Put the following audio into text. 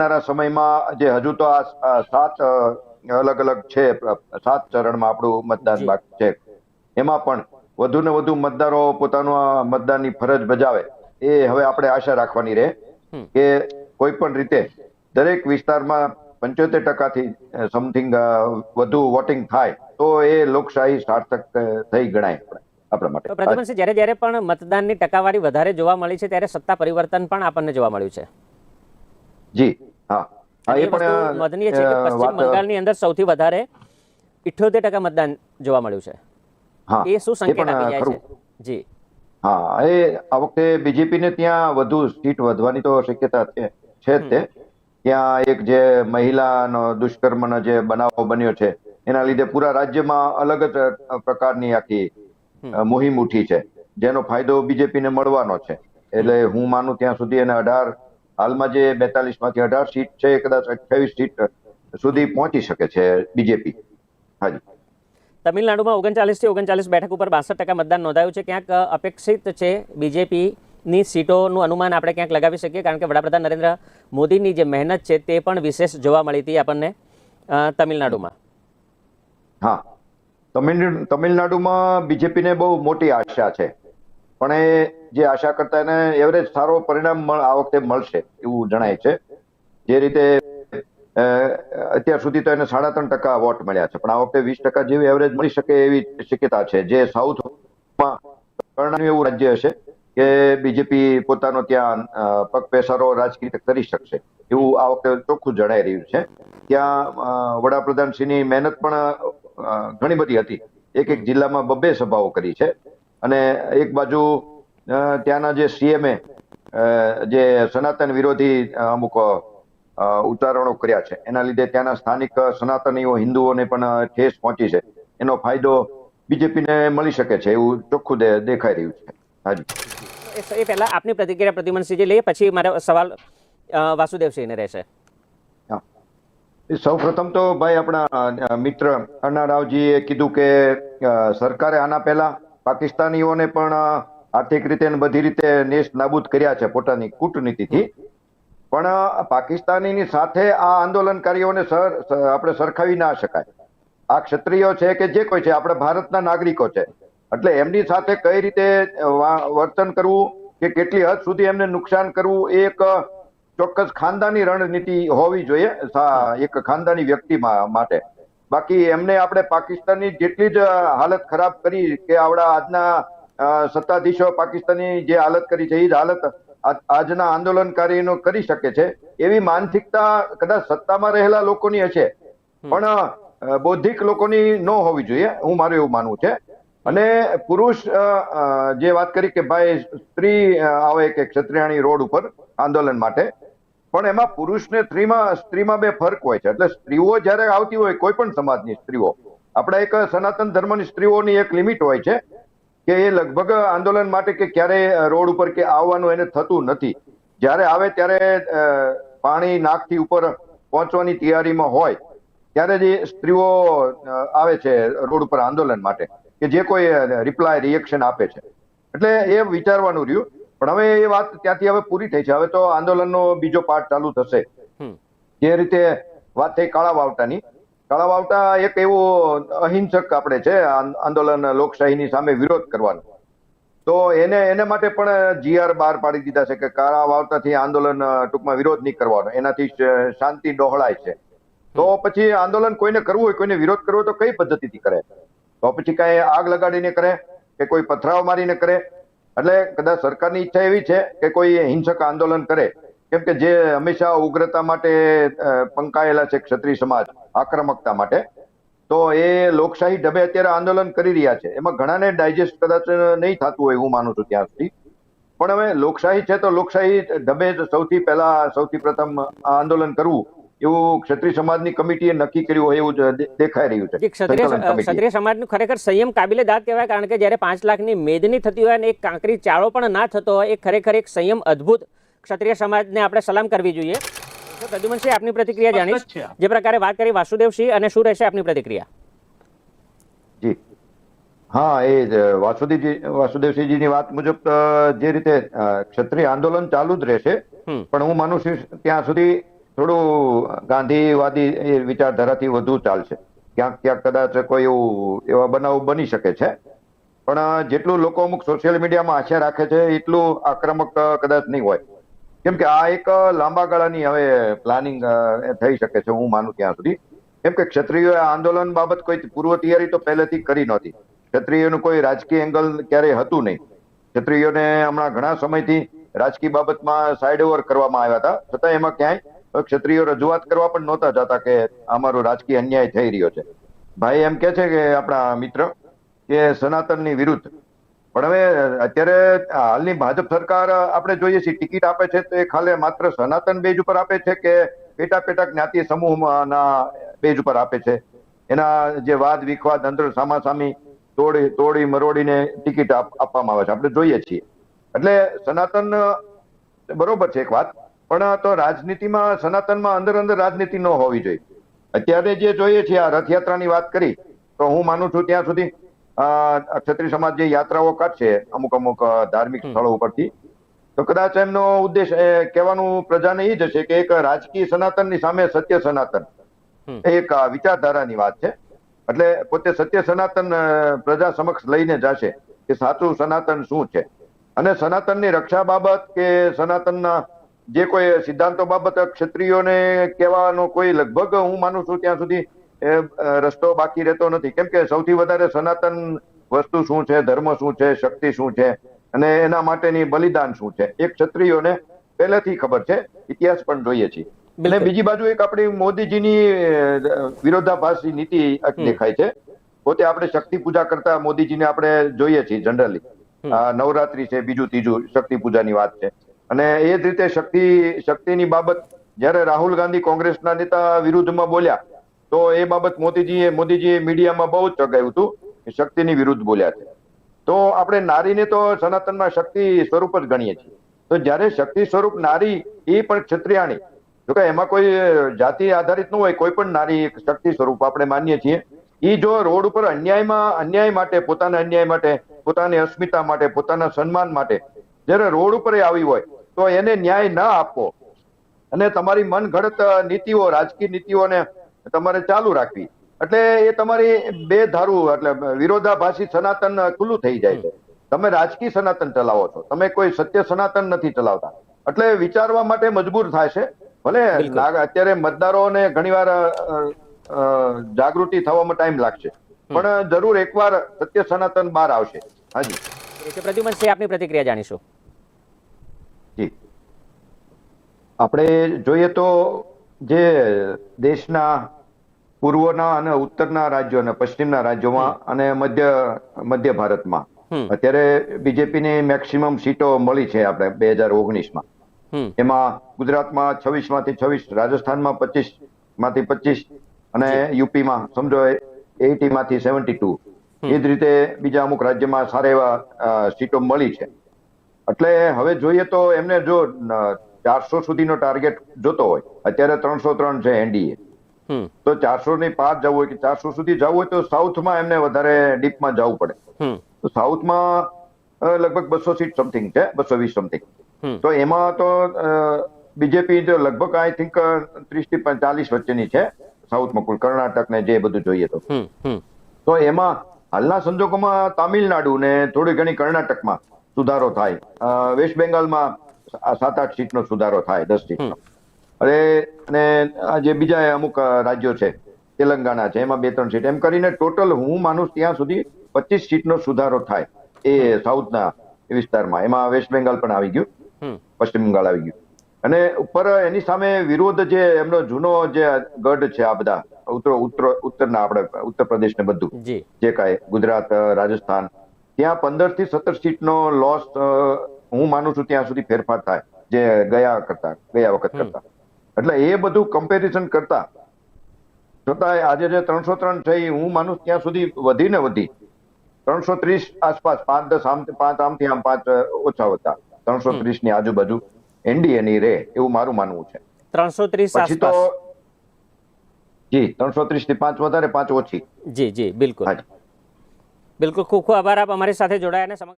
સમયમાં જે હજુ તો આ 7 અલગ અલગ છે, 7 ચરણમાં આપણું મતદાન બાકી છે, એમાં પણ વધુ ને વધુ મતદારો પોતાનું આ મતદાનની ફરજ બજાવે એ હવે આપણે આશા રાખવાની રહે કે કોઈ પણ રીતે દરેક વિસ્તારમાં 75% સમથિંગ વધુ વોટિંગ થાય તો એ લોકશાહી સાર્થક થઈ ગણાય આપણા માટે. પ્રદ્યુમનસિંહ, જ્યારે પણ મતદાનની ટકાવારી વધારે જોવા મળી છે ત્યારે સત્તા પરિવર્તન પણ આપણને જોવા મળ્યું છે. જી હા, એ પણ નોંધનીય છે કે પશ્ચિમ બંગાળની અંદર સૌથી વધારે 78% મતદાન જોવા મળ્યું છે. એ શું સંકેત આપી જાય છે? જી હા, એ આ વખતે બીજેપીને ત્યાં વધુ સીટ વધવાની તો શક્યતા છે જ તે. ત્યાં એક જે મહિલાનો દુષ્કર્મનો જે બનાવ બન્યો છે એના લીધે પૂરા રાજ્યમાં અલગ જ પ્રકારની આખી મુહિમ ઉઠી છે, જેનો ફાયદો બીજેપીને મળવાનો છે. એટલે હું માનું ત્યાં સુધી એને 18 હાલમાં જે 42 માંથી 18 સીટ છે એ કદાચ 28 સીટ સુધી પહોંચી શકે છે બીજેપી. હાજી, તમિલનાડુમાં 39 થી 39 બેઠક ઉપર 62% મતદાન નોંધાયું છે. ક્યાંક અપેક્ષિત છે બીજેપીની સીટોનું અનુમાન આપણે ક્યાંક લગાવી શકીએ, કારણ કે વડાપ્રધાન નરેન્દ્ર મોદીની જે મહેનત છે તે પણ વિશેષ જોવા મળી હતી આપણને તમિલનાડુમાં. હા, તમિલનાડુમાં બીજેપીને બહુ મોટી આશા છે, પણ એ જે આશા કરતા એને એવરેજ સારો પરિણામ આ વખતે મળશે એવું જણાય છે. જે રીતે અત્યાર સુધી તો એને 3.5% વોટ મળ્યા છે, પણ આ વખતે 20% જેવી એવરેજ મળી શકે એવી શક્યતા છે. જે સાઉથમાં એવું રાજ્ય હશે કે બીજેપી પોતાનો ત્યાં પગપેસારો રાજકીય કરી શકશે એવું આ વખતે ચોખ્ખું જણાઈ રહ્યું છે. ત્યાં વડાપ્રધાનશ્રીની મહેનત પણ ઘણી બધી હતી. એક જિલ્લામાં 2 સભાઓ કરી છે અને એક બાજુ ત્યાંના જે સીએમએ જે સનાતન વિરોધી અમુક ઉચ્ચારણો કર્યા છે એના લીધે ત્યાંના સ્થાનિક સનાતનીઓ હિન્દુઓને પણ ઠેસ પહોંચી છે. એનો ફાયદો બીજેપીને મળી શકે છે એવું ચોખ્ખું દેખાઈ રહ્યું છે. હાજી, એ પહેલા આપની પ્રતિક્રિયા પ્રદ્યુમનસિંહજી લઈએ, પછી મારો સવાલ વાસુદેવસિંહને રહેશે. સૌ પ્રથમ તો ભાઈ આપણા મિત્ર અન્ના રાવજીએ કીધું કે સરકારે આના પહેલા પાકિસ્તાનીઓને પણ આર્થિક રીતે અને બધી રીતે નેસ્ત નાબૂદ કર્યા છે પોતાની કૂટનીતિથી. પણ પાકિસ્તાનીની સાથે આ આંદોલનકારીઓને આપણે સરખાવી ના શકાય. આ ક્ષત્રિયો છે કે જે કોઈ છે આપણે ભારતના નાગરિકો છે, એટલે એમની સાથે કઈ રીતે વર્તન કરવું કે કેટલી હદ સુધી એમને નુકસાન કરવું એ એક ચોક્કસ ખાનદાની રણનીતિ હોવી જોઈએ એક ખાનદાની વ્યક્તિ માટે. બાકી એમને આપણે પાકિસ્તાનની જેટલી જ હાલત ખરાબ કરી કે આવડા આજના સત્તાધીશો પાકિસ્તાની જે હાલત કરી છે એ જ હાલત આજના આંદોલનકારીનો કરી શકે છે એવી માનસિકતા કદાચ સત્તામાં રહેલા લોકોની હશે, પણ બૌદ્ધિક લોકોની ન હોવી જોઈએ, હું મારું એવું માનવું છે. અને પુરુષ જે વાત કરી કે ભાઈ સ્ત્રી આવે કે ક્ષત્રિયાણી રોડ ઉપર આંદોલન માટે, પણ એમાં પુરુષ ને સ્ત્રીમાં 2 ફરક હોય છે. એટલે સ્ત્રીઓ જયારે આવતી હોય, કોઈ પણ સમાજની સ્ત્રીઓ, આપણા એક સનાતન ધર્મની સ્ત્રીઓની એક લિમિટ હોય છે કે એ લગભગ આંદોલન માટે કે ક્યારે રોડ ઉપર કે આવવાનું એને થતું નથી. જ્યારે આવે ત્યારે પાણી નાકથી ઉપર પહોંચવાની તૈયારીમાં હોય ત્યારે જ સ્ત્રીઓ આવે છે રોડ ઉપર આંદોલન માટે, કે જે કોઈ રિએક્શન આપે છે. એટલે એ વિચારવાનું રહ્યું. પણ હવે એ વાત ત્યાંથી હવે પૂરી થઈ છે. હવે તો આંદોલનનો બીજો પાર્ટ ચાલુ થશે. જે રીતે વાત થઈ કાળા વાવટાની, કાળા વાવટા એક એવું અહિંસક આપણે છે આંદોલન, લોકશાહીની સામે વિરોધ કરવાનો. તો એને માટે પણ GR બહાર પાડી દીધા છે કે કાળા વાવટાથી આંદોલન ટૂંકમાં વિરોધ નહીં કરવાનો, એનાથી શાંતિ ડહોળાય છે. તો પછી આંદોલન કોઈને કરવું હોય, કોઈને વિરોધ કરવો તો કઈ પદ્ધતિથી કરે? તો પછી કઈ આગ લગાડીને કરે કે કોઈ પથરાવ મારીને કરે? એટલે કદાચ સરકારની ઈચ્છા એવી છે કે કોઈ હિંસક આંદોલન કરે, કેમ કે જે હંમેશા ઉગ્રતા માટે પંકાયેલા છે ક્ષત્રિય સમાજ, આક્રમકતા માટે. તો એ લોકશાહી ઢબે અત્યારે આંદોલન કરી રહ્યા છે. એમાં ઘણાને ડાયજેસ્ટ કદાચ નહીં થતું હોય, હું માનું છું ત્યાં સુધી. પણ હવે લોકશાહી છે તો લોકશાહી ઢબે સૌથી પ્રથમ આંદોલન કરવું એવું ક્ષત્રિય સમાજની કમિટીએ નક્કી કર્યું હોય એવું દેખાઈ રહ્યું છે. ક્ષત્રિય સમાજનું ખરેખર સંયમ કાબિલે દાદ કહેવાય, કારણ કે જ્યારે 5 લાખની મેદની થતી હોય અને એક કાંકરી ચાળો પણ ના થતો હોય, એ ખરેખર એક સંયમ અદ્ભુત ક્ષત્રિય સમાજને આપણે સલામ કરવી જોઈએ. પ્રદ્યુમનસિંહ, આપની પ્રતિક્રિયા જાણીશ. જે પ્રકારે વાત કરી વાસુદેવસિંહ, અને શું રહેશે આપની પ્રતિક્રિયા? જી હા, એ વાસુદેવસિંહજીની વાત મુજબ જે રીતે ક્ષત્રિય આંદોલન ચાલુ જ રહેશે, પણ હું માનું છું ત્યાં સુધી થોડું ગાંધીવાદી એ વિચારધારાથી વધુ ચાલશે. ક્યાંક ક્યાંક કદાચ કોઈ એવા બનાવ બની શકે છે, પણ જેટલું લોકો અમુક સોશિયલ મીડિયામાં આશા રાખે છે એટલું આક્રમક કદાચ નહીં હોય. કેમ કે આ એક લાંબા ગાળાની હવે પ્લાનિંગ થઈ શકે છે, હું માનું ત્યાં સુધી. કેમ કે ક્ષત્રિયોએ આ આંદોલન બાબત કોઈ પૂર્વ તૈયારી તો પહેલેથી કરી નહોતી. ક્ષત્રિયોનું કોઈ રાજકીય એંગલ ક્યારેય હતું નહીં. ક્ષત્રિયોને હમણાં ઘણા સમયથી રાજકીય બાબતમાં સાઇડ ઓવર કરવામાં આવ્યા હતા, છતાં એમાં ક્યાંય ક્ષત્રિયો રજૂઆત કરવા પણ નહોતા જતા કે અમારો રાજકીય અન્યાય થઈ રહ્યો છે. ભાઈ એમ કે છે કે આપણા મિત્ર કે સનાતનની વિરુદ્ધ, પણ હવે અત્યારે હાલની ભાજપ સરકાર આપણે જોઈએ છીએ ટિકિટ આપે છે તો એ ખાલી માત્ર સનાતન બેઝ ઉપર આપે છે કે પેટા પેટા જ્ઞાતિ સમૂહના બેઝ ઉપર આપે છે. એના જે વાદ વિખવાદ અંદર સામાસામી તોડી મરોડીને ટિકિટ આપવામાં આવે છે, આપણે જોઈએ છીએ. એટલે સનાતન બરોબર છે એક વાત, પણ તો રાજનીતિમાં સનાતનમાં અંદર અંદર રાજનીતિ ન હોવી જોઈએ. અત્યારે જે જોઈએ છીએ આ રથયાત્રાની વાત કરી, તો હું માનું છું ત્યાં સુધી ક્ષત્રિય સમાજ જે યાત્રાઓ કાઢશે અમુક અમુક ધાર્મિક સ્થળો ઉપરથી, તો કદાચ એમનો ઉદ્દેશ કહેવાનું પ્રજાને એ જ હશે કે એક રાજકીય સનાતનની સામે સત્ય સનાતન, એક વિચારધારાની વાત છે. એટલે પોતે સત્ય સનાતન પ્રજા સમક્ષ લઈને જશે કે સાચું સનાતન શું છે, અને સનાતનની રક્ષા બાબત કે સનાતનના જે કોઈ સિદ્ધાંતો બાબત ક્ષત્રિયોને કહેવાનો કોઈ લગભગ હું માનું છું ત્યાં સુધી રસ્તો બાકી રહેતો નથી. કેમ કે સૌથી વધારે સનાતન વસ્તુ શું છે, ધર્મ શું છે, શક્તિ શું છે, અને એના માટેની બલિદાન શું છે, એ ક્ષત્રિયોને પહેલેથી ખબર છે, ઇતિહાસ પણ જોઈએ છીએ. અને બીજી બાજુ એક આપણી મોદીજીની વિરોધાભાસી નીતિ દેખાય છે. પોતે આપણે શક્તિ પૂજા કરતા મોદીજીને આપણે જોઈએ છીએ જનરલી. નવરાત્રી છે, બીજું ત્રીજું શક્તિ પૂજાની વાત છે. અને એ જ રીતે શક્તિની બાબત જયારે રાહુલ ગાંધી કોંગ્રેસના નેતા વિરુદ્ધમાં બોલ્યા તો એ બાબત મોદીજીએ મીડિયામાં બહુ જ ચગાવ્યું હતું કે શક્તિની વિરુદ્ધ બોલ્યા છે. તો આપણે નારીને તો સનાતનમાં શક્તિ સ્વરૂપ જ ગણીએ છીએ. તો જયારે શક્તિ સ્વરૂપ નારી એ પણ ક્ષત્રિયાણી, જો કે એમાં કોઈ જાતિ આધારિત ન હોય, કોઈ પણ નારી એક શક્તિ સ્વરૂપ આપણે માનીએ છીએ. એ જો રોડ ઉપર અન્યાય માટે, પોતાના અન્યાય માટે, પોતાની અસ્મિતા માટે, પોતાના સન્માન માટે જયારે રોડ ઉપર આવી હોય તો એને ન્યાય ના આપવો અને તમારી મનગઢત નીતિઓ, રાજકીય નીતિઓને તમારે ચાલુ રાખવી, એટલે એ તમારી બે ધારું, એટલે વિરોધાભાસી સનાતન ખુલ્લું થઈ જાય છે. તમે રાજકીય સનાતન ચલાવો છો, તમે કોઈ સત્ય સનાતન નથી ચલાવતા. એટલે વિચારવા માટે મજબૂર થાય છે. ભલે અત્યારે મતદારોને ઘણીવાર જાગૃતિ થવામાં ટાઈમ લાગશે, પણ જરૂર એકવાર સત્ય સનાતન બહાર આવશે. હાજી પ્રદ્યુમનસિંહ, આપની પ્રતિક્રિયા જાણીશું. જી, આપણે જોઈએ તો જે દેશના પૂર્વના અને ઉત્તરના રાજ્યો અને પશ્ચિમના રાજ્યોમાં અને મધ્ય ભારતમાં અત્યારે બીજેપીની મેક્સિમમ સીટો મળી છે આપણે 2019માં. એમાં ગુજરાતમાં 26 માંથી 26, રાજસ્થાનમાં 25 માંથી 25, અને યુપીમાં સમજો 80 માંથી 72. એ જ રીતે બીજા અમુક રાજ્યમાં સારા એવા સીટો મળી છે. એટલે હવે જોઈએ તો એમને જો 400 સુધીનો ટાર્ગેટ જોતો હોય, અત્યારે 303 છે એનડીએ, તો 400 ની પાર જવું હોય કે 400 સુધી જવું હોય તો સાઉથમાં એમને વધારે ડીપમાં જવું પડે. તો સાઉથમાં લગભગ 200 સીટ સમથિંગ છે, 220 સમથિંગ. તો એમાં તો બીજેપી લગભગ આઈ થિંક 30 થી 40 વચ્ચેની છે સાઉથમાં, કુલ કર્ણાટક ને જે બધું જોઈએ તો એમાં હાલના સંજોગોમાં તામિલનાડુ ને થોડી ઘણી કર્ણાટકમાં સુધારો થાય, વેસ્ટ બેંગાલમાં 7-8 સીટનો સુધારો થાય, 10 સીટનો. અને જે બીજા અમુક રાજ્યો છે, તેલંગાણા છે, એમાં 2-3 સીટ, એમ કરીને ટોટલ હું માનું ત્યાં સુધી 25 સીટનો સુધારો થાય એ સાઉથના વિસ્તારમાં. એમાં વેસ્ટ બેંગાલ પણ આવી ગયું, પશ્ચિમ બંગાળ આવી ગયું. અને ઉપર એની સામે વિરોધ જે એમનો જૂનો જે ગઢ છે, આ બધા ઉત્તરના આપણે ઉત્તર પ્રદેશ ને બધું જે કાંઈ ગુજરાત, રાજસ્થાન, ત્યાં 15 થી 17 સીટનો લોસ હું માનું છું ત્યાં સુધી ફેરફાર થાય જે ગયા વખત કરતા. એટલે એ બધું કમ્પેરિઝન કરતા છતાં આજે જે 303 છે હું માનું ત્યાં સુધી વધી 330 આસપાસ, 5 આમથી આમ 5 ઓછા વધતા 330 ની આજુબાજુ એનડીએ ની રે એવું મારું માનવું છે. 330 પછી તો જી 330 થી 5 વધારે, 5 ઓછી. જી બિલકુલ. ખૂબ ખૂબ આભાર આપ અમારી સાથે જોડાયા.